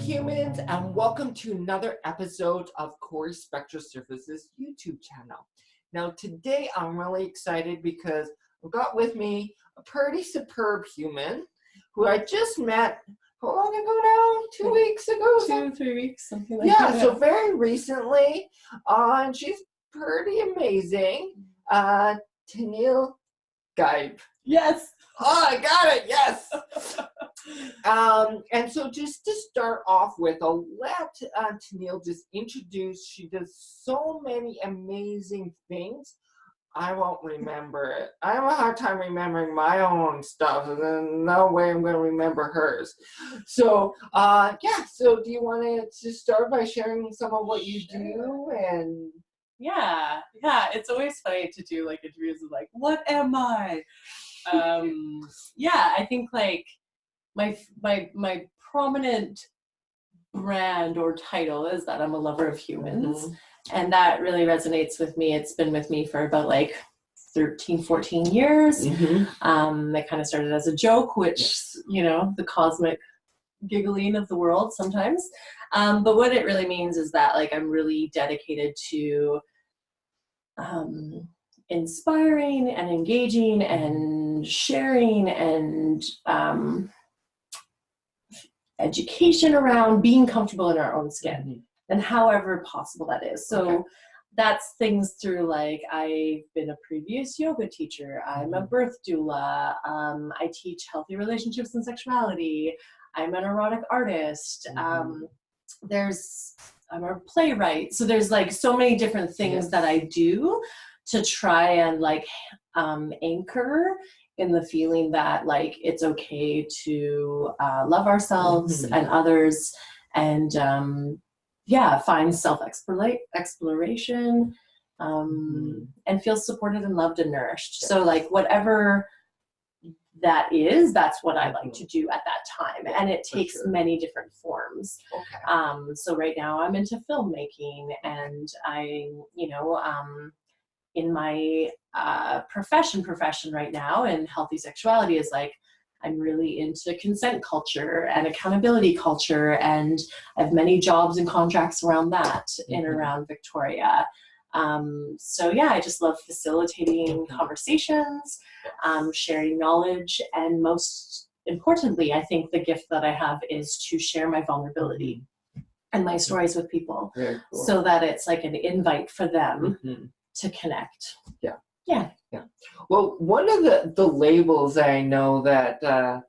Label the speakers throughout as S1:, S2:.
S1: humans, and welcome to another episode of Core Spectral Surfaces YouTube channel. Now today I'm really excited because I've got with me a pretty superb human who I just met, how long ago now? 2 weeks ago?
S2: 3 weeks, something like that.
S1: Yeah, so very recently, and she's pretty amazing. Tanille Geib.
S2: Yes.
S1: Oh, I got it, yes. And so just to start off with, I'll let Tanille just introduce. She does so many amazing things. I won't remember it. I have a hard time remembering my own stuff, and then no way I'm going to remember hers. So, so do you want to start by sharing some of what you do? And
S2: Yeah, it's always funny to do like interviews of like, what am I? I think like my prominent brand or title is that I'm a lover of humans. Mm-hmm. And that really resonates with me. It's been with me for about like 13, 14 years. Mm-hmm. It kind of started as a joke, which, the cosmic giggling of the world sometimes. But what it really means is that like I'm really dedicated to inspiring and engaging and sharing and education around being comfortable in our own skin and however possible that is. So that's things through like I've been a previous yoga teacher. I'm a birth doula. I teach healthy relationships and sexuality. I'm an erotic artist. I'm a playwright. So there's like so many different things that I do to try and like anchor in the feeling that like it's okay to love ourselves and others and find self-exploration and feel supported and loved and nourished. So like whatever that is, that's what I like to do at that time. And it takes many different forms. So right now I'm into filmmaking, and in my profession right now in healthy sexuality is like, I'm really into consent culture and accountability culture, and I have many jobs and contracts around that in and around Victoria. I just love facilitating conversations, sharing knowledge, and most importantly, I think the gift that I have is to share my vulnerability and my stories with people, so that it's like an invite for them to connect. Yeah.
S1: Well, one of the labels I know that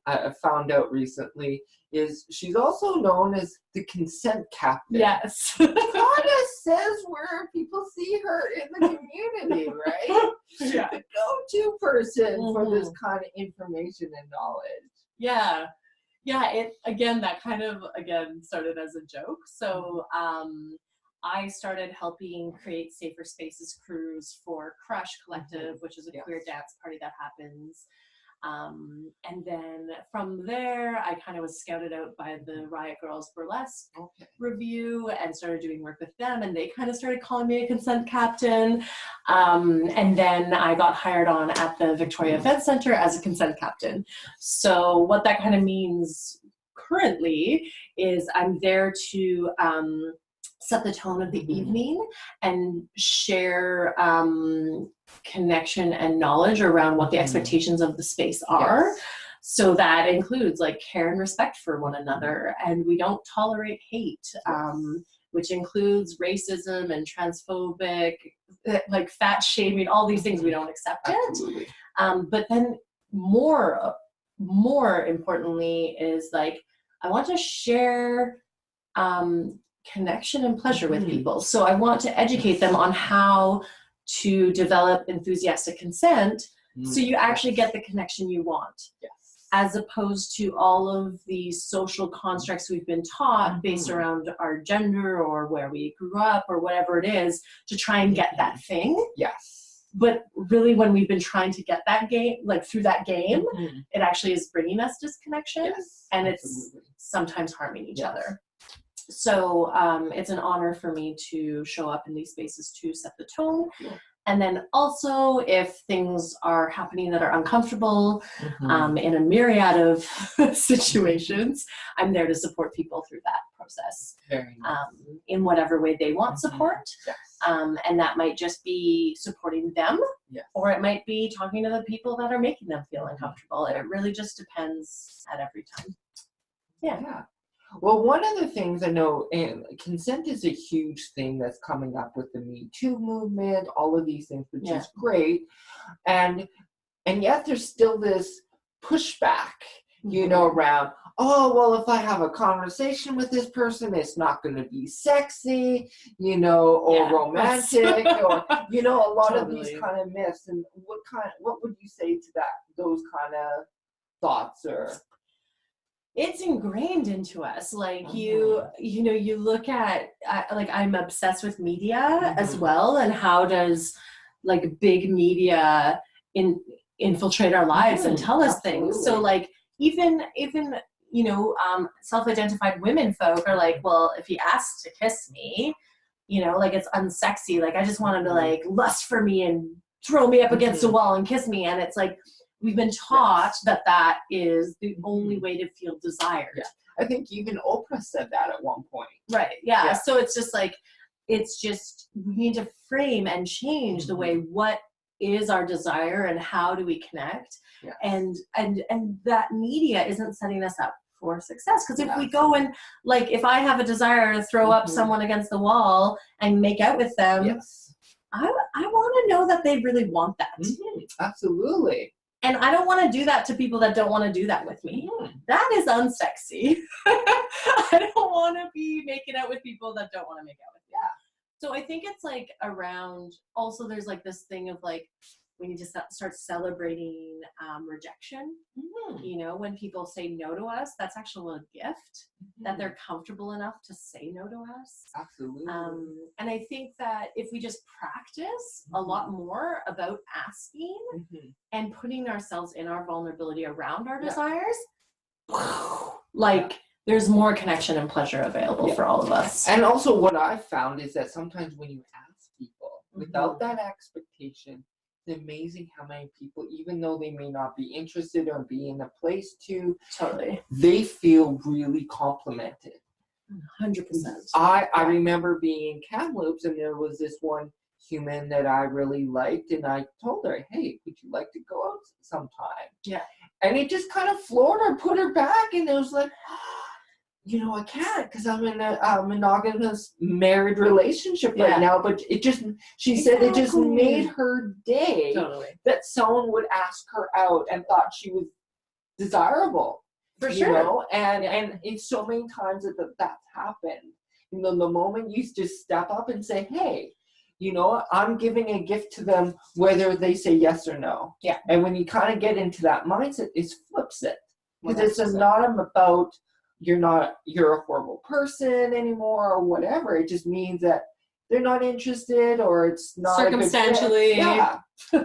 S1: I found out recently is she's also known as the consent captain.
S2: Yes.
S1: Kind of says where people see her in the community, right?
S2: Yeah.
S1: The go-to person for this kind of information and knowledge.
S2: Yeah. It that kind of started as a joke. So I started helping create safer spaces crews for Crush Collective, which is a queer dance party that happens. And then from there, I kind of was scouted out by the Riot Girls Burlesque review and started doing work with them. And they kind of started calling me a consent captain. And then I got hired on at the Victoria Event Center as a consent captain. So what that kind of means currently is I'm there to set the tone of the evening and share connection and knowledge around what the expectations of the space are. So that includes like care and respect for one another, and we don't tolerate hate, which includes racism and transphobic, like fat shaming, all these things. We don't accept it. But then more importantly is like, I want to share connection and pleasure with people. So I want to educate them on how to develop enthusiastic consent so you actually get the connection you want. As opposed to all of these social constructs we've been taught based around our gender or where we grew up or whatever it is to try and get that thing. But really when we've been trying to get that game, like through that game, it actually is bringing us disconnection and it's sometimes harming each other. So it's an honor for me to show up in these spaces to set the tone. And then also if things are happening that are uncomfortable in a myriad of situations, I'm there to support people through that process
S1: Very nice.
S2: in whatever way they want support.
S1: Yes.
S2: And that might just be supporting them,
S1: Yes.
S2: or it might be talking to the people that are making them feel uncomfortable. It really just depends at every time.
S1: Yeah. Well, one of the things I know, and consent is a huge thing that's coming up with the Me Too movement, all of these things, which is great. And yet there's still this pushback, you know, around, oh, well, if I have a conversation with this person, it's not going to be sexy, you know, or romantic, or, you know, a lot of these kind of myths. And what would you say to those kind of thoughts? Or
S2: it's ingrained into us. Like you know, you look at, like, I'm obsessed with media as well, and how does like big media infiltrate our lives and tell us things. So like even you know, self-identified women folk are like, well, if he asks to kiss me, you know, like, it's unsexy, like, I just want him to like lust for me and throw me up against a wall and kiss me. And it's like, we've been taught that is the only way to feel desired.
S1: I think even Oprah said that at one point.
S2: Right. Yeah. So it's just like, we need to frame and change the way, what is our desire and how do we connect? And that media isn't setting us up for success. Because if we go and, like, if I have a desire to throw up someone against the wall and make out with them, I want to know that they really want that.
S1: Absolutely.
S2: And I don't want to do that to people that don't want to do that with me. That is unsexy. I don't want to be making out with people that don't want to make out with me. So I think it's like around, also there's like this thing of like, we need to start celebrating rejection. You know, when people say no to us, that's actually a gift that they're comfortable enough to say no to us.
S1: Absolutely.
S2: And I think that if we just practice a lot more about asking and putting ourselves in our vulnerability around our desires, like, there's more connection and pleasure available for all of us.
S1: And also what I've found is that sometimes when you ask people without that expectation, it's amazing how many people, even though they may not be interested or be in a place to, they feel really complimented.
S2: 100%.
S1: I remember being in Kamloops, and there was this one human that I really liked, and I told her, hey, would you like to go out sometime? And it just kind of floored her, put her back, and it was like, you know, I can't, because I'm in a monogamous married relationship right now. But she said it just made her day that someone would ask her out and thought she was desirable. For sure. You know? And it's so many times that's happened. You know, the moment you just step up and say, hey, you know, I'm giving a gift to them, whether they say yes or no. And when you kind of get into that mindset, it flips it. Because it's not about, you're a horrible person anymore or whatever. It just means that they're not interested, or it's not
S2: circumstantially, or they're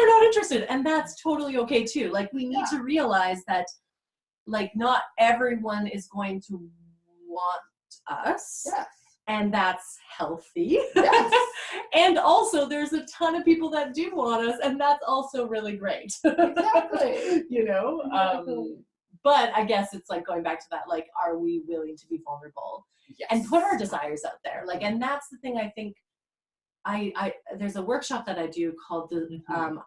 S2: not interested, and that's totally okay too. Like, we need to realize that, like, not everyone is going to want us, and that's healthy. And also, there's a ton of people that do want us, and that's also really great. You know. But I guess it's like going back to that, like, are we willing to be vulnerable and put our desires out there? Like, and that's the thing. I think there's a workshop that I do called the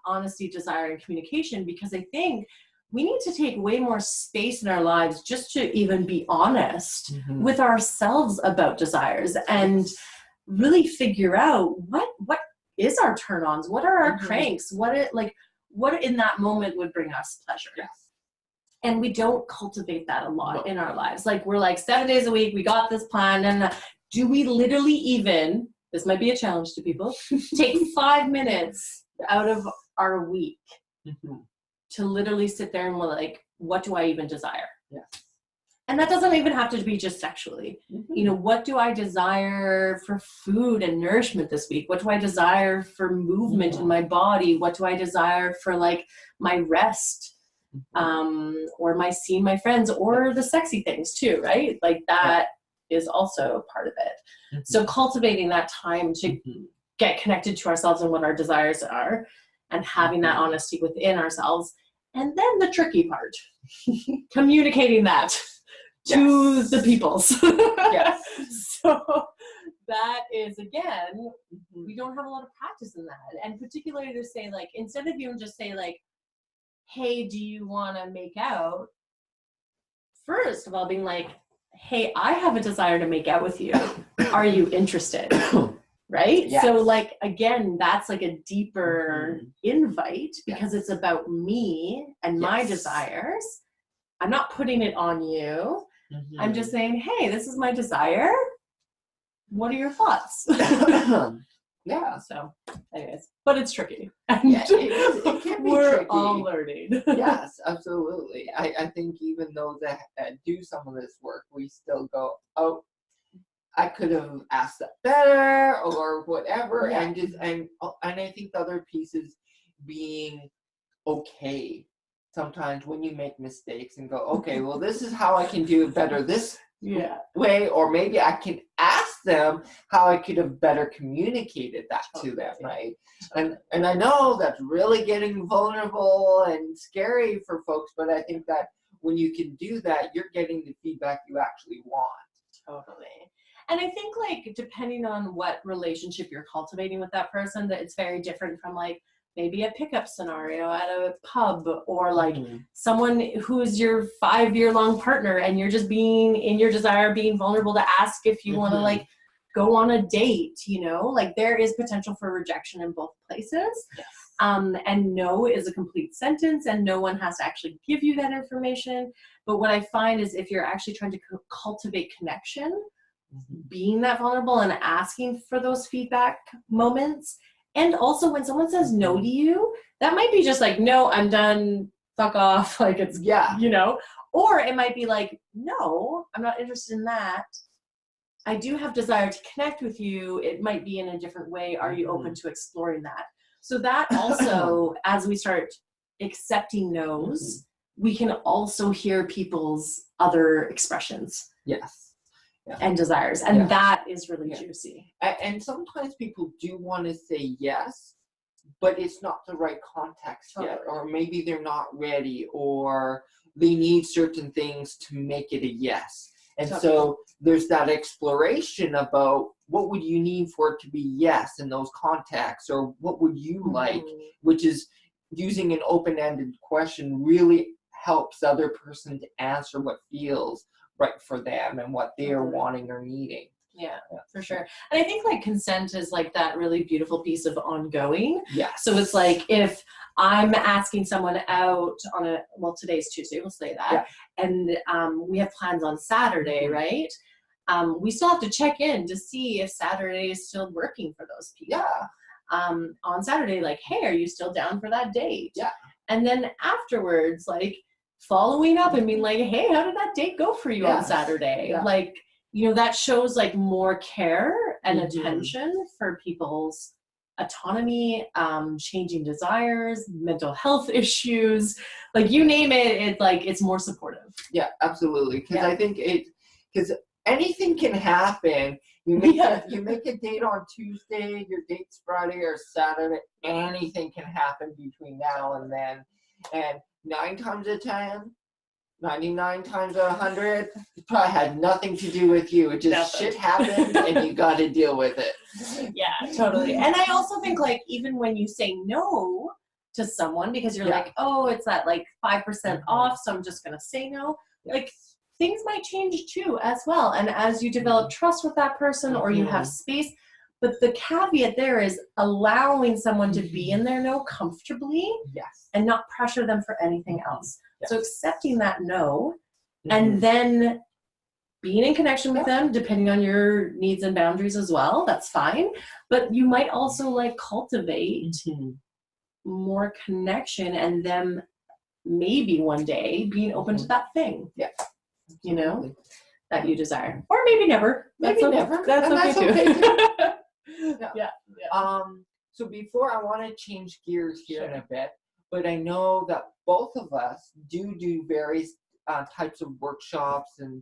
S2: Honesty, Desire, and Communication, because I think we need to take way more space in our lives just to even be honest with ourselves about desires and really figure out what is our turn-ons, what are our cranks, what in that moment would bring us pleasure. And we don't cultivate that a lot in our lives. Like, we're like 7 days a week, we got this plan, and do we literally even, this might be a challenge to people, take 5 minutes out of our week to literally sit there and we're like, what do I even desire? And that doesn't even have to be just sexually. You know, what do I desire for food and nourishment this week? What do I desire for movement in my body? What do I desire for, like, my rest? Or my seeing my friends, or the sexy things too, right? Like, that is also part of it. So cultivating that time to get connected to ourselves and what our desires are, and having that honesty within ourselves. And then the tricky part, communicating that to the peoples.
S1: Yes.
S2: So that is, again, we don't have a lot of practice in that. And particularly to say, like, instead of even just say, like, hey, do you want to make out? First of all, being like, hey, I have a desire to make out with you. Are you interested? Right?
S1: Yes.
S2: So, like, again, that's like a deeper invite because it's about me and my desires. I'm not putting it on you. I'm just saying, hey, this is my desire. What are your thoughts?
S1: Yeah.
S2: So, anyways, but it's tricky.
S1: Yeah, it can be
S2: We're
S1: tricky.
S2: all learning.
S1: Yes, absolutely. I think even those that do some of this work, we still go, oh, I could have asked that better or whatever.
S2: Yeah.
S1: And I think the other piece is being okay. Sometimes when you make mistakes and go, okay, well, this is how I can do it better this way, or maybe I can ask them how I could have better communicated that to them, right? And I know that's really getting vulnerable and scary for folks, but I think that when you can do that, you're getting the feedback you actually want.
S2: Totally. And I think, like, depending on what relationship you're cultivating with that person, that it's very different from, like, maybe a pickup scenario at a pub, or like someone who's your 5-year-long partner and you're just being in your desire, being vulnerable to ask if you want to, like, go on a date, you know, like, there is potential for rejection in both places.
S1: Yes.
S2: And no is a complete sentence, and no one has to actually give you that information. But what I find is if you're actually trying to cultivate connection, being that vulnerable and asking for those feedback moments. And also when someone says no to you, that might be just like, no, I'm done, fuck off. Like, it's, you know, or it might be like, no, I'm not interested in that. I do have desire to connect with you. It might be in a different way. Are you open to exploring that? So that also, as we start accepting no's, we can also hear people's other expressions.
S1: Yes.
S2: And desires. And that is really juicy.
S1: And sometimes people do want to say yes, but it's not the right context yet. Or maybe they're not ready, or they need certain things to make it a yes. And so there's that exploration about what would you need for it to be yes in those contexts, or what would you like, which is using an open-ended question really helps the other person to answer what feels right for them and what they're wanting or needing.
S2: Yeah, for sure. And I think, like, consent is like that really beautiful piece of ongoing.
S1: Yeah.
S2: So it's like, if I'm asking someone out on today's Tuesday, we'll say that, and we have plans on Saturday, right? We still have to check in to see if Saturday is still working for those people.
S1: Yeah.
S2: On Saturday, like, hey, are you still down for that date?
S1: Yeah.
S2: And then afterwards, like, following up and being like, hey, how did that date go for you on Saturday?
S1: Yeah.
S2: Like, you know, that shows like more care and attention for people's autonomy, changing desires, mental health issues, like, you name it, it's like, it's more supportive.
S1: Yeah, absolutely. Because I think because anything can happen. You make a date on Tuesday, your date's Friday or Saturday, anything can happen between now and then. And 9 times out of 10, 99 times out of 100, it probably had nothing to do with you. It just shit happened and you got to deal with it.
S2: Yeah, totally. And I also think, like, even when you say no to someone because you're like, oh, it's that like 5% off, so I'm just going to say no. Like, things might change too as well. And as you develop trust with that person or you have space, but the caveat there is allowing someone to be in their no comfortably and not pressure them for anything else. So accepting that no and then being in connection with them, depending on your needs and boundaries as well, that's fine. But you might also like cultivate more connection and them maybe one day being open to that thing. Yeah. You know, that you desire. Or maybe never. Maybe never. That's okay too. Yeah.
S1: So before, I want to change gears here in a bit, but I know that both of us do various types of workshops and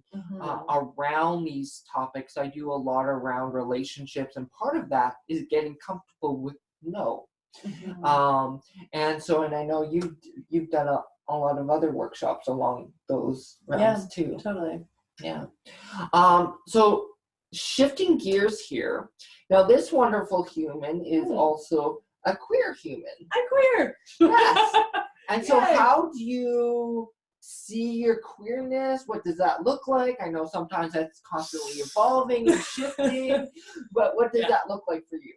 S1: around these topics. I do a lot around relationships, and part of that is getting comfortable with no. And so, and I know you've done a lot of other workshops along those realms too.
S2: Totally.
S1: Yeah. So shifting gears here. Now, this wonderful human is also a queer human.
S2: I'm queer.
S1: Yes. And so
S2: Yay.
S1: how do you see your queerness? What does that look like? I know sometimes that's constantly evolving and shifting, but what does that look like for you?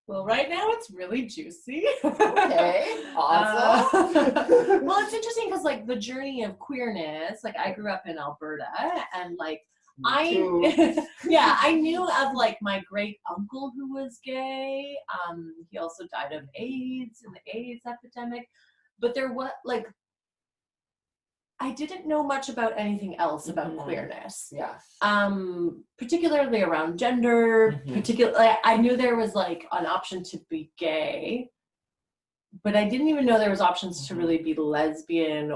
S2: Well, right now it's really juicy.
S1: Okay, awesome.
S2: Well, it's interesting because like the journey of queerness, like I grew up in Alberta and like I knew of like my great uncle who was gay. He also died of AIDS in the AIDS epidemic. But there was like I didn't know much about anything else about queerness.
S1: Yes.
S2: Particularly around gender. Particularly, I knew there was like an option to be gay, but I didn't even know there was options to really be lesbian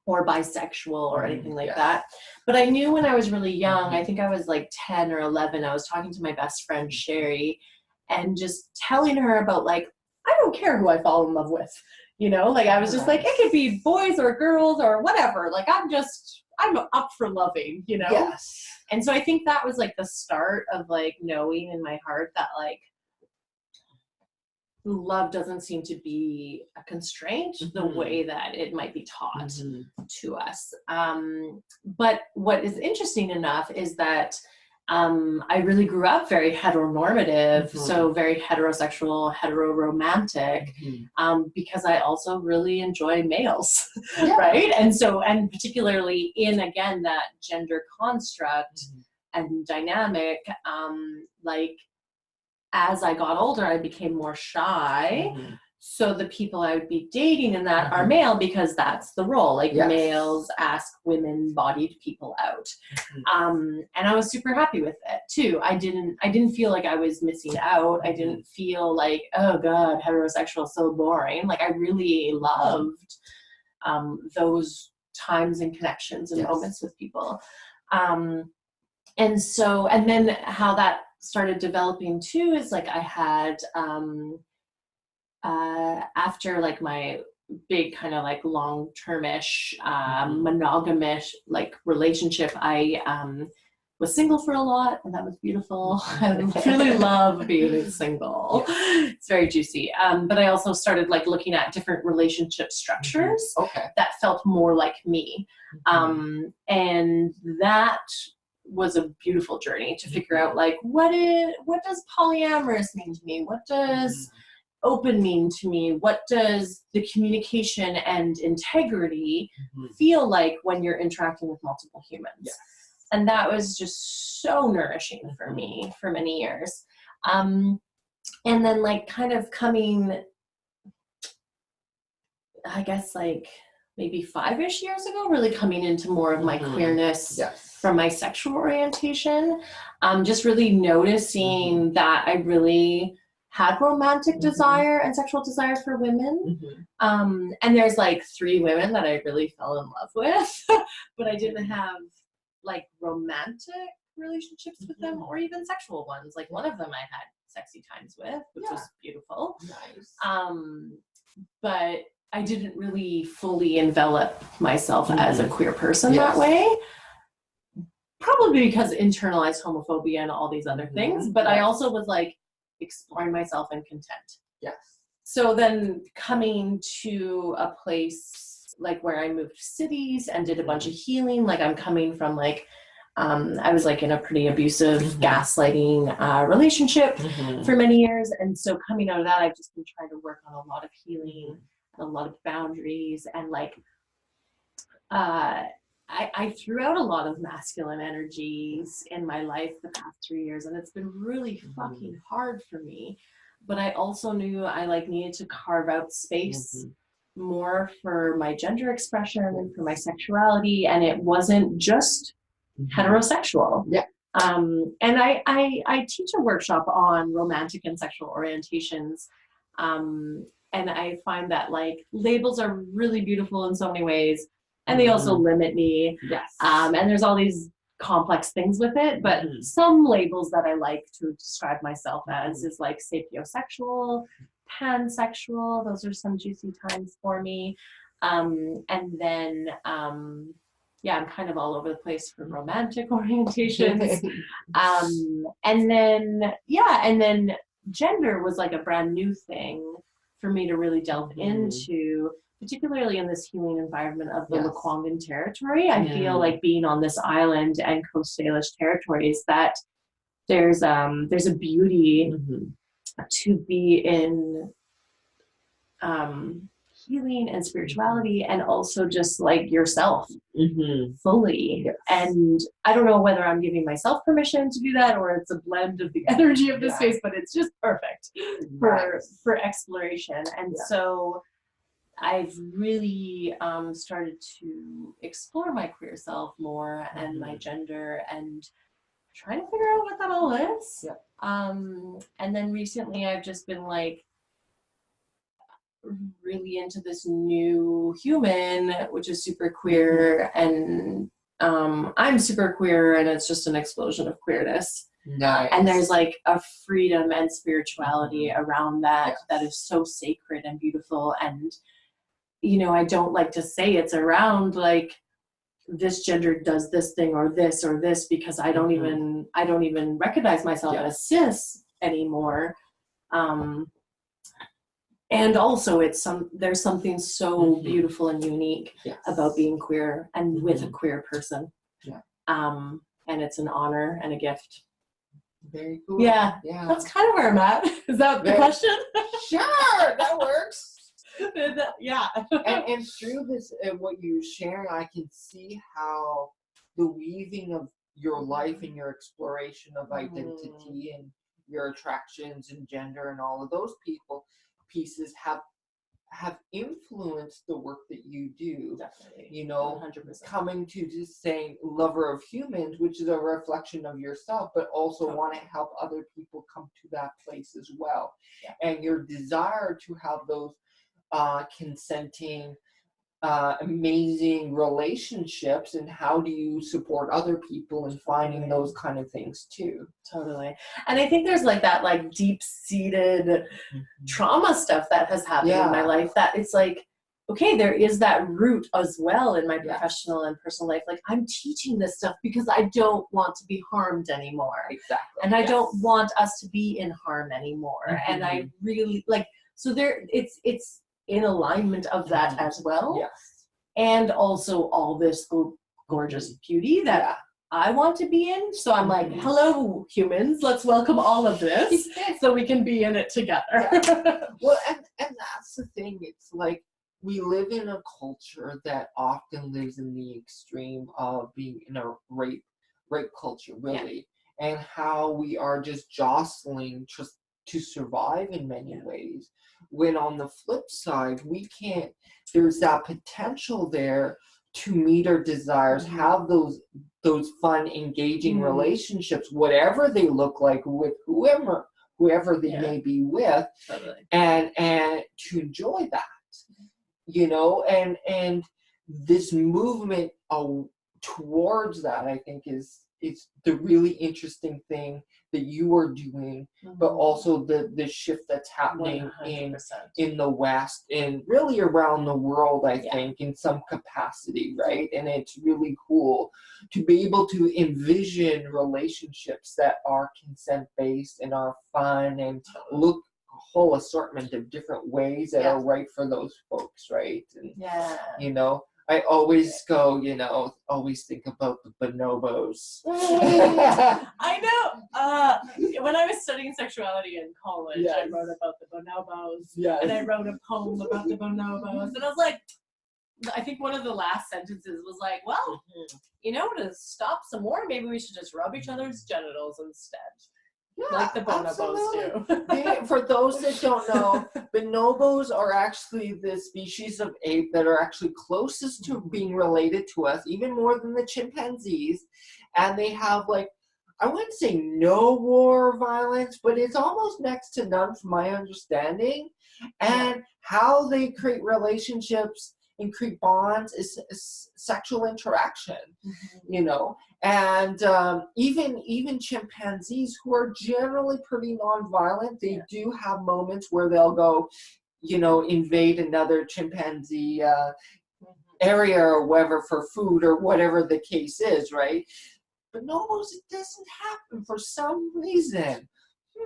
S2: or bisexual or anything like that. But I knew when I was really young, I think I was like 10 or 11, I was talking to my best friend Sherry and just telling her about like, I don't care who I fall in love with. You know, like I was just like, it could be boys or girls or whatever. Like I'm up for loving, you know?
S1: Yes.
S2: And so I think that was like the start of like knowing in my heart that like love doesn't seem to be a constraint the way that it might be taught to us. But what is interesting enough is that I really grew up very heteronormative, so very heterosexual, heteroromantic, because I also really enjoy males, right? And particularly in, again, that gender construct and dynamic, like as I got older, I became more shy. So the people I would be dating in that are male because that's the role. Like males ask women-bodied people out, and I was super happy with it too. I didn't feel like I was missing out. I didn't feel like, oh God, heterosexual so boring. Like I really loved those times and connections and moments with people. And then how that started developing too is like I had after like my big kind of like long-termish monogamish like relationship, I was single for a lot, and that was beautiful. I really love being single. It's very juicy. But I also started like looking at different relationship structures that felt more like me. And that was a beautiful journey to figure out like what does polyamorous mean to me? What does open mean to me? What does the communication and integrity feel like when you're interacting with multiple humans? And that was just so nourishing for me for many years. And then like kind of coming, I guess like maybe 5-ish years ago, really coming into more of my queerness from my sexual orientation, just really noticing that I really had romantic desire and sexual desire for women. And there's like 3 women that I really fell in love with, but I didn't have like romantic relationships with them or even sexual ones. Like one of them I had sexy times with, which was beautiful. But I didn't really fully envelop myself as a queer person that way. Probably because internalized homophobia and all these other things, but I also was like exploring myself in content. So then coming to a place like where I moved cities and did a bunch of healing, like I'm coming from like, I was like in a pretty abusive gaslighting relationship for many years. And so coming out of that, I've just been trying to work on a lot of healing, a lot of boundaries, and like, I threw out a lot of masculine energies in my life the past 3 years, and it's been really fucking hard for me. But I also knew I like needed to carve out space more for my gender expression and for my sexuality, and it wasn't just heterosexual. And I teach a workshop on romantic and sexual orientations, and I find that like labels are really beautiful in so many ways, and they also limit me. And there's all these complex things with it, but some labels that I like to describe myself as is like sapiosexual, pansexual. Those are some juicy times for me. And then yeah, I'm kind of all over the place for romantic orientations. And then gender was like a brand new thing for me to really delve into, particularly in this healing environment of the Lekwungen territory. I feel like being on this island and Coast Salish territories, that there's a beauty to be in healing and spirituality, and also just like yourself fully. And I don't know whether I'm giving myself permission to do that, or it's a blend of the energy of the space, but it's just perfect for exploration. And so I've really started to explore my queer self more and my gender, and trying to figure out what that all is. And then recently I've just been like really into this new human, which is super queer, and I'm super queer, and it's just an explosion of queerness.
S1: Nice.
S2: And there's like a freedom and spirituality around that that is so sacred and beautiful. And you know, I don't like to say it's around like this gender does this thing or this, because I don't even recognize myself as cis anymore. And also there's something so beautiful and unique about being queer and with a queer person. And it's an honor and a gift.
S1: Very cool.
S2: Yeah. That's kind of where I'm at. Is that the question?
S1: Sure, that works.
S2: Yeah.
S1: and through this, what you're sharing, I can see how the weaving of your life and your exploration of identity and your attractions and gender and all of those pieces have influenced the work that you do.
S2: Definitely.
S1: You know,
S2: 100%.
S1: coming to just saying lover of humans, which is a reflection of yourself, but also want to help other people come to that place as well. And your desire to have those consenting, amazing relationships, and how do you support other people in finding those kind of things too.
S2: Totally. And I think there's like that like deep-seated trauma stuff that has happened in my life, that it's like, okay, there is that root as well in my professional and personal life. Like, I'm teaching this stuff because I don't want to be harmed anymore.
S1: Exactly.
S2: And I don't want us to be in harm anymore. And I really like, so there it's in alignment of that as well. And also all this gorgeous beauty that I want to be in. So I'm like, hello humans, let's welcome all of this so we can be in it together.
S1: Well, and that's the thing. It's like we live in a culture that often lives in the extreme of being in a rape culture, really, and how we are just jostling just to survive in many ways. When on the flip side, there's that potential there to meet our desires, have those fun, engaging relationships, whatever they look like, with whoever they may be with, and to enjoy that, you know, and this movement towards that, I think it's the really interesting thing that you are doing, but also the shift that's happening 100%. in the West and really around the world, I think, in some capacity, right? And it's really cool to be able to envision relationships that are consent-based and are fun and look a whole assortment of different ways that are right for those folks, right? And, you know, I always always think about the bonobos.
S2: I know. When I was studying sexuality in college, I wrote about the bonobos. And I wrote a poem about the bonobos. And I was like, I think one of the last sentences was like, well, you know, to stop some more, maybe we should just rub each other's genitals instead. Like the bonobos do.
S1: For those that don't know, bonobos are actually the species of ape that are actually closest to being related to us, even more than the chimpanzees. And they have, like, I wouldn't say no war violence, but it's almost next to none from my understanding. And how they create relationships and create bonds is sexual interaction, you know. And even chimpanzees, who are generally pretty nonviolent, they do have moments where they'll go, you know, invade another chimpanzee area or whatever for food or whatever the case is, right? But no, it doesn't happen for some reason.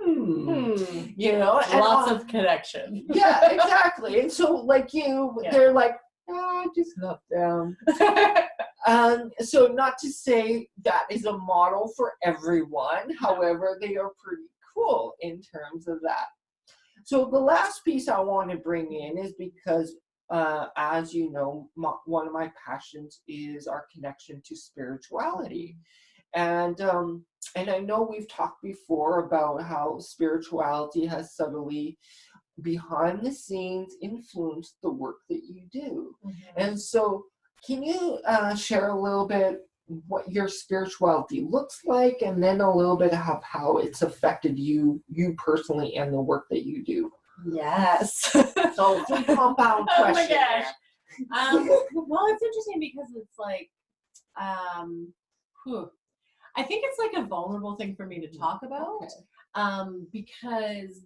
S1: You know, and
S2: lots of connection.
S1: Yeah, exactly. And so, like they're like, oh, I just love them. So not to say that is a model for everyone. However, they are pretty cool in terms of that. So the last piece I want to bring in is because, as you know, one of my passions is our connection to spirituality. And I know we've talked before about how spirituality has subtly, behind the scenes, influenced the work that you do. And so can you share a little bit what your spirituality looks like, and then a little bit of how it's affected you personally and the work that you do?
S2: Yes.
S1: So 3 compound
S2: Oh my
S1: questions.
S2: gosh. Well, it's interesting because it's like, I think it's like a vulnerable thing for me to talk about, because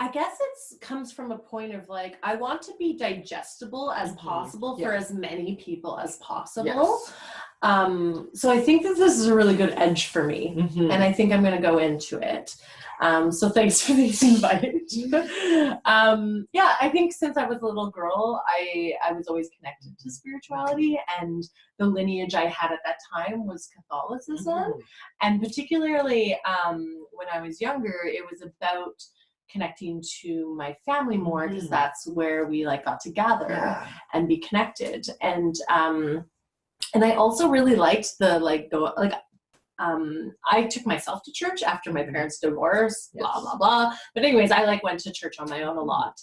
S2: I guess it comes from a point of like, I want to be digestible as possible for as many people as possible. So I think that this is a really good edge for me, and I think I'm going to go into it. So thanks for this invite. Yeah, I think since I was a little girl, I was always connected to spirituality, and the lineage I had at that time was Catholicism. And particularly when I was younger, it was about connecting to my family more, because that's where we like got to gather and be connected. And I also really liked I took myself to church after my parents' divorce, blah, blah, blah. But anyways, I like went to church on my own a lot.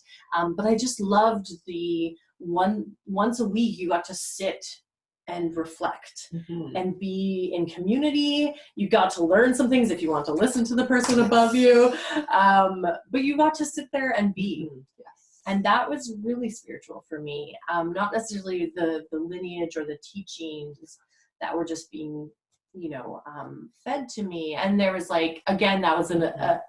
S2: But I just loved the once a week you got to sit and reflect and be in community. You got to learn some things if you want to listen to the person above you. But you got to sit there and be. And that was really spiritual for me. Not necessarily the lineage or the teachings that were just being, fed to me. And there was like, again, that was an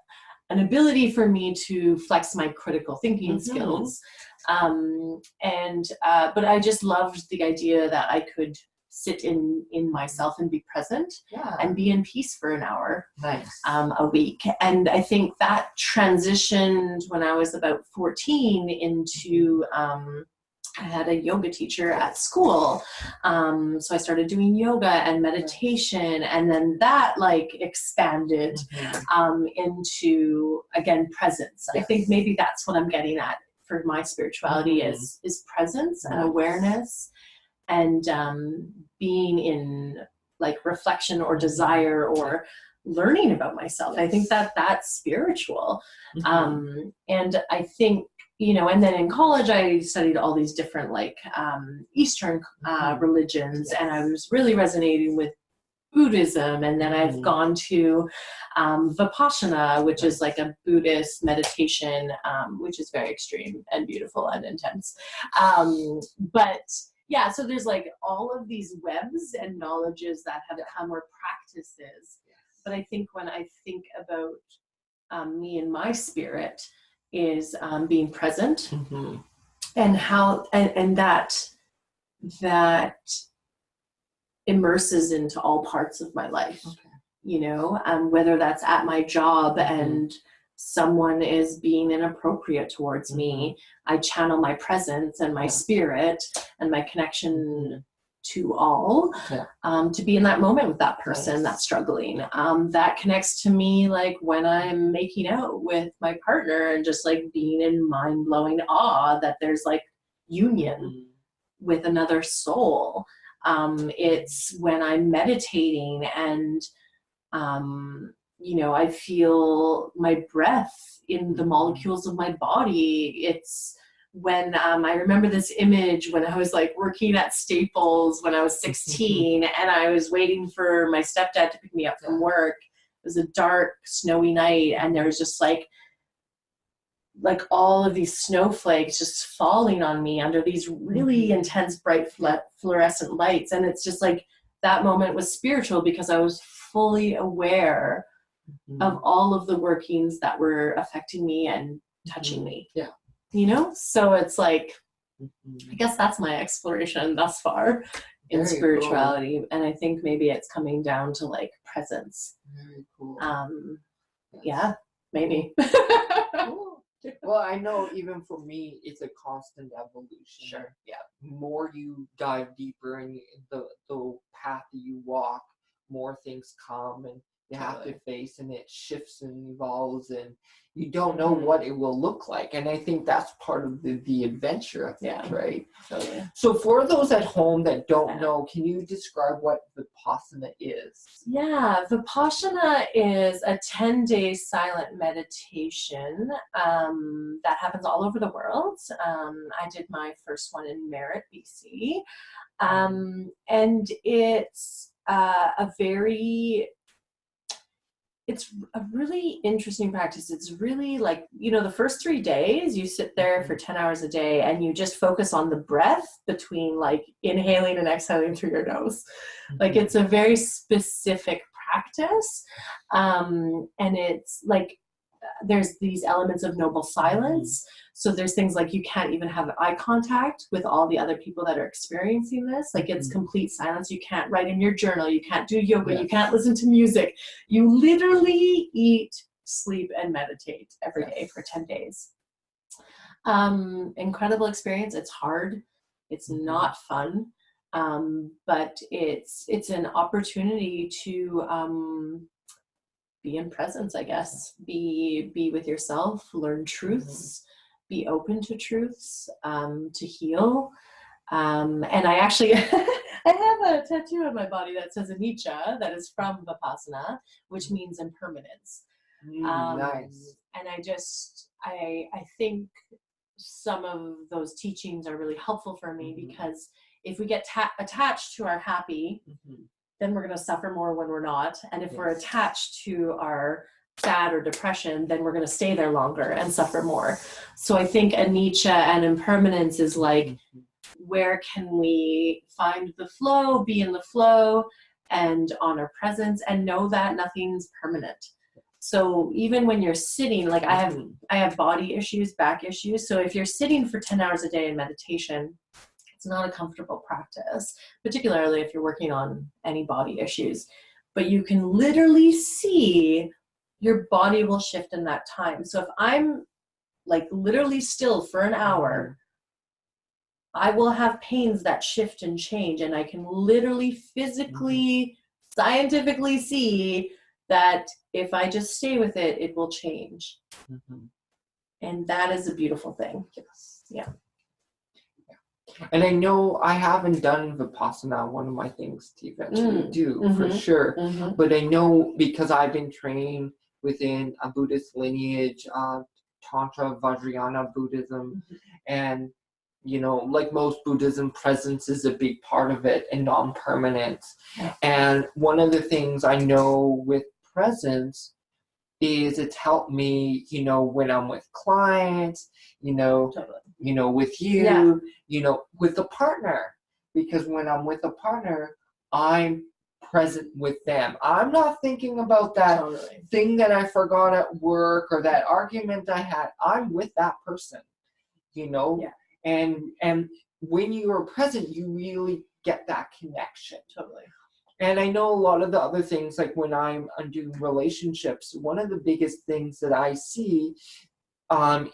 S2: ability for me to flex my critical thinking skills. But I just loved the idea that I could sit in myself and be present and be in peace for an hour a week. And I think that transitioned when I was about 14 into, I had a yoga teacher at school. So I started doing yoga and meditation, and then that like expanded into, again, presence. I think maybe that's what I'm getting at for my spirituality is presence and awareness, and being in like reflection or desire or learning about myself. I think that that's spiritual. And I think, and then in college I studied all these different like Eastern religions, and I was really resonating with Buddhism. And then I've gone to Vipassana, which is like a Buddhist meditation, which is very extreme and beautiful and intense. But yeah, so there's like all of these webs and knowledges that have come, or practices. But I think when I think about me and my spirit is being present, and how, and that immerses into all parts of my life, whether that's at my job and someone is being inappropriate towards me, I channel my presence and my spirit and my connection to all, to be in that moment with that person that's struggling. That connects to me like when I'm making out with my partner and just like being in mind-blowing awe that there's like union with another soul. It's when I'm meditating and I feel my breath in the molecules of my body. It's when I remember this image when I was like working at Staples when I was 16 and I was waiting for my stepdad to pick me up from work. It was a dark, snowy night, and there was just like all of these snowflakes just falling on me under these really intense, bright fluorescent lights. And it's just like that moment was spiritual because I was fully aware of all of the workings that were affecting me and touching me. you know? So it's like,
S1: Mhm.
S2: I guess that's my exploration thus far in
S1: Very
S2: spirituality. And I think maybe it's coming down to like presence.
S1: Very cool.
S2: Yeah, maybe.
S1: Cool. Well, I know even for me, it's a constant evolution.
S2: Sure.
S1: Yeah. More you dive deeper in the path that you walk, more things come and you have to face, and it shifts and evolves, and you don't know what it will look like. And I think that's part of the adventure of it, right?
S2: Totally.
S1: So for those at home that don't know, can you describe what Vipassana is?
S2: Yeah, Vipassana is a 10-day silent meditation that happens all over the world. I did my first one in Merritt, BC. And it's it's a really interesting practice. It's really like, the first 3 days you sit there for 10 hours a day and you just focus on the breath between like inhaling and exhaling through your nose. Like it's a very specific practice. And it's like, there's these elements of noble silence. So there's things like you can't even have eye contact with all the other people that are experiencing this. Like it's complete silence. You can't write in your journal. You can't do yoga. You can't listen to music. You literally eat, sleep, and meditate every day for 10 days. Incredible experience. It's hard. It's not fun. But it's an opportunity to be in presence, I guess. Be with yourself, learn truths, be open to truths, to heal. And I actually, I have a tattoo on my body that says Anicca, that is from Vipassana, which means impermanence.
S1: Nice.
S2: And I think some of those teachings are really helpful for me because if we get attached to our happy, then we're going to suffer more when we're not. And if we're attached to our sad or depression, then we're going to stay there longer and suffer more. So I think anicca and impermanence is like, where can we find the flow, be in the flow, and honor presence and know that nothing's permanent. So even when you're sitting, like I have body issues, back issues. So if you're sitting for 10 hours a day in meditation, it's not a comfortable practice, particularly if you're working on any body issues. But you can literally see your body will shift in that time. So if I'm like literally still for an hour, I will have pains that shift and change. And I can literally physically, scientifically see that if I just stay with it, it will change. And that is a beautiful thing. Yes. Yeah.
S1: And I know I haven't done Vipassana, one of my things to eventually do, for sure. But I know because I've been trained within a Buddhist lineage, Tantra, Vajrayana Buddhism, and, like most Buddhism, presence is a big part of it, and non-permanence. And one of the things I know with presence is it's helped me, when I'm with clients, with you, with a partner. Because when I'm with a partner, I'm present with them. I'm not thinking about that thing that I forgot at work or that argument I had. I'm with that person, and when you are present, you really get that connection. And I know a lot of the other things, like when I'm doing relationships, one of the biggest things that I see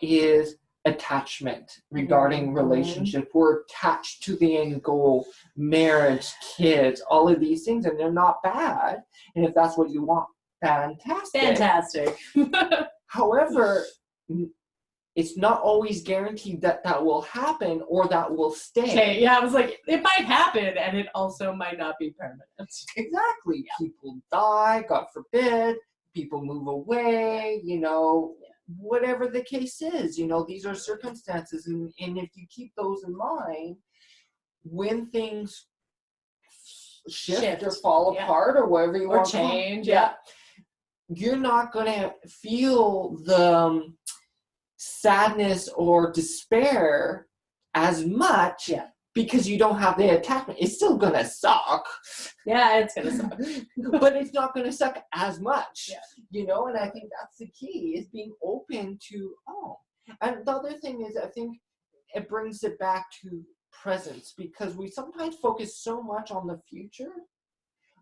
S1: is attachment regarding relationship. We're attached to the end goal, marriage, kids, all of these things, and they're not bad. And if that's what you want, fantastic. However, it's not always guaranteed that that will happen or that will stay.
S2: Okay, yeah, I was like, it might happen, and it also might not be permanent.
S1: Exactly. People die, God forbid. People move away, whatever the case is. These are circumstances. And if you keep those in mind, when things shift or fall apart or whatever you want to
S2: change,
S1: you're not going to feel the sadness or despair as much because you don't have the attachment. It's still gonna suck.
S2: Yeah, it's gonna suck.
S1: But it's not gonna suck as much. And I think that's the key, is being open to, And the other thing is, I think it brings it back to presence, because we sometimes focus so much on the future.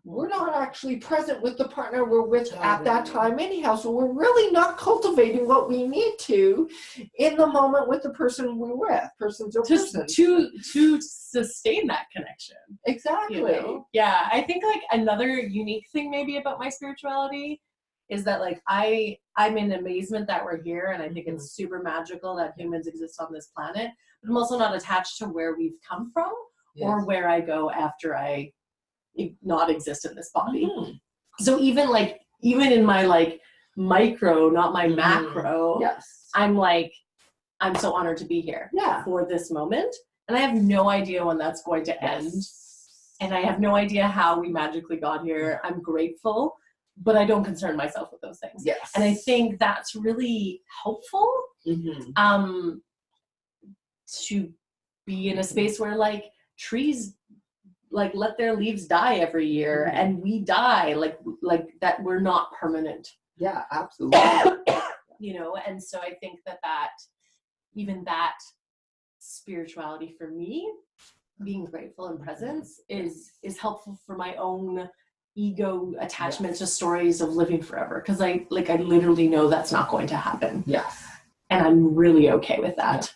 S1: We're not actually present with the partner we're with at that time anyhow. So we're really not cultivating what we need to in the moment with the person we're with, persons.
S2: To sustain that connection.
S1: Exactly.
S2: You know? Yeah, I think like another unique thing maybe about my spirituality is that like I'm in amazement that we're here, and I think it's super magical that humans exist on this planet, but I'm also not attached to where we've come from or where I go after I not exist in this body. So even in my like micro, not my macro, I'm so honored to be here for this moment, and I have no idea when that's going to end, and I have no idea how we magically got here. I'm grateful, but I don't concern myself with those things. And I think that's really helpful to be in a space where like trees like let their leaves die every year, and we die like that. We're not permanent.
S1: Yeah, absolutely.
S2: You know, and so I think that even that spirituality for me, being grateful and presence, is helpful for my own ego attachment to stories of living forever, because I literally know that's not going to happen. And I'm really okay with that.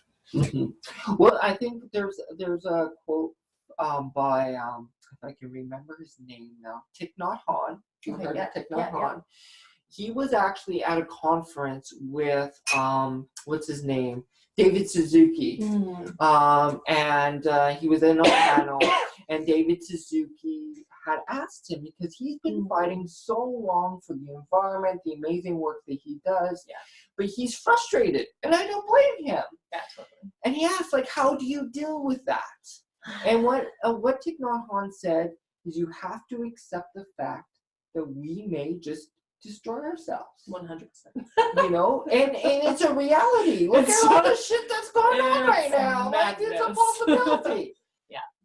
S1: Well, I think there's a quote by if I can remember his name now, Thich Nhat Hanh. You heard of Thich Nhat Hanh? He was actually at a conference with what's his name, David Suzuki, and he was in a panel, and David Suzuki had asked him, because he's been fighting so long for the environment, the amazing work that he does, but he's frustrated, and I don't blame him. And he asked, like, how do you deal with that? And what Thich Nhat Hanh said is, you have to accept the fact that we may just destroy ourselves.
S2: 100%.
S1: You know, and it's a reality. Look at all the shit that's going on right now. Like, it's a possibility.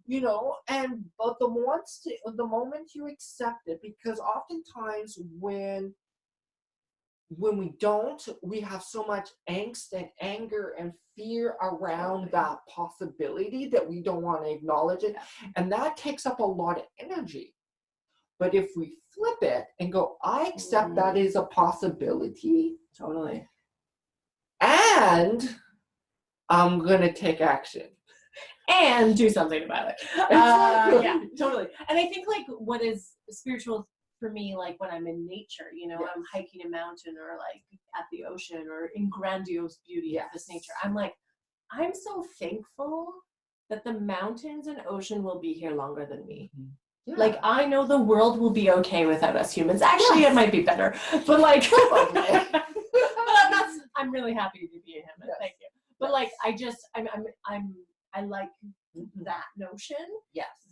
S1: You know, but the moment you accept it, because oftentimes when we don't, we have so much angst and anger and fear around that possibility that we don't want to acknowledge it. And that takes up a lot of energy. But if we flip it and go, I accept that is a possibility.
S2: Totally.
S1: And I'm going to take action.
S2: And do something about it.
S1: Exactly.
S2: Yeah, totally. And I think like what is spiritual for me, like when I'm in nature, you know, I'm hiking a mountain or like at the ocean or in grandiose beauty of this nature. I'm like, I'm so thankful that the mountains and ocean will be here longer than me. Like, I know the world will be okay without us humans. Actually, it might be better, but like, but I'm really happy to be a human. Thank you. But like, I like that notion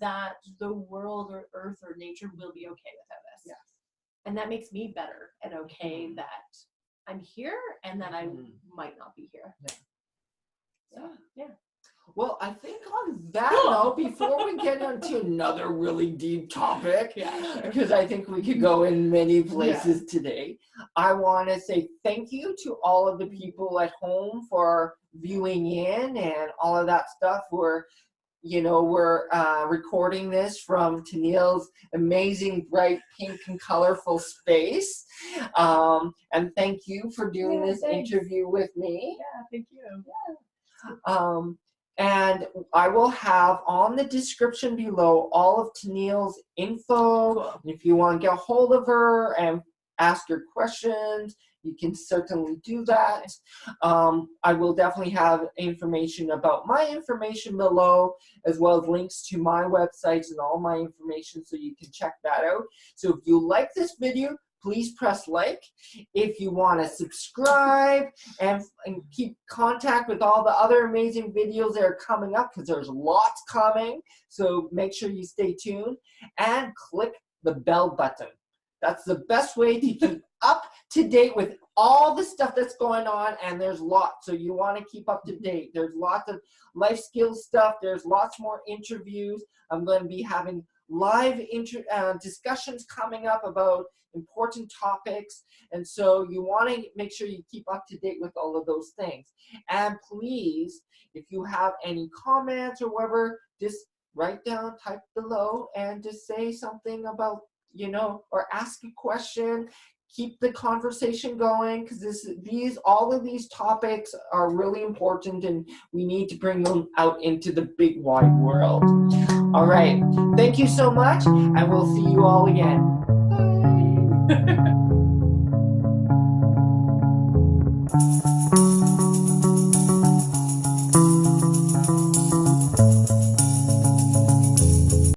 S2: that the world or earth or nature will be okay without us. And that makes me better and okay that I'm here and that I might not be here. So,
S1: Well, I think on that note, before we get into another really deep topic, because I think we could go in many places today, I want to say thank you to all of the people at home for viewing in and all of that stuff. We're recording this from Tanille's amazing, bright, pink, and colorful space. And thank you for doing this interview with me.
S2: Thank you.
S1: And I will have on the description below all of Tanille's info. If you want to get a hold of her and ask your questions, you can certainly do that. I will definitely have information about my information below, as well as links to my websites and all my information, so you can check that out. So if you like this video, please press like. If you want to subscribe and keep contact with all the other amazing videos that are coming up, because there's lots coming, so make sure you stay tuned and click the bell button. That's the best way to keep up to date with all the stuff that's going on, and there's lots, so you want to keep up to date. There's lots of life skills stuff. There's lots more interviews. I'm going to be having live discussions coming up about important topics. And so you want to make sure you keep up to date with all of those things. And please, if you have any comments or whatever, just write down, type below, and just say something about, or ask a question. Keep the conversation going, because all of these topics are really important, and we need to bring them out into the big wide world. All right. Thank you so much, and we'll see you all again. Bye.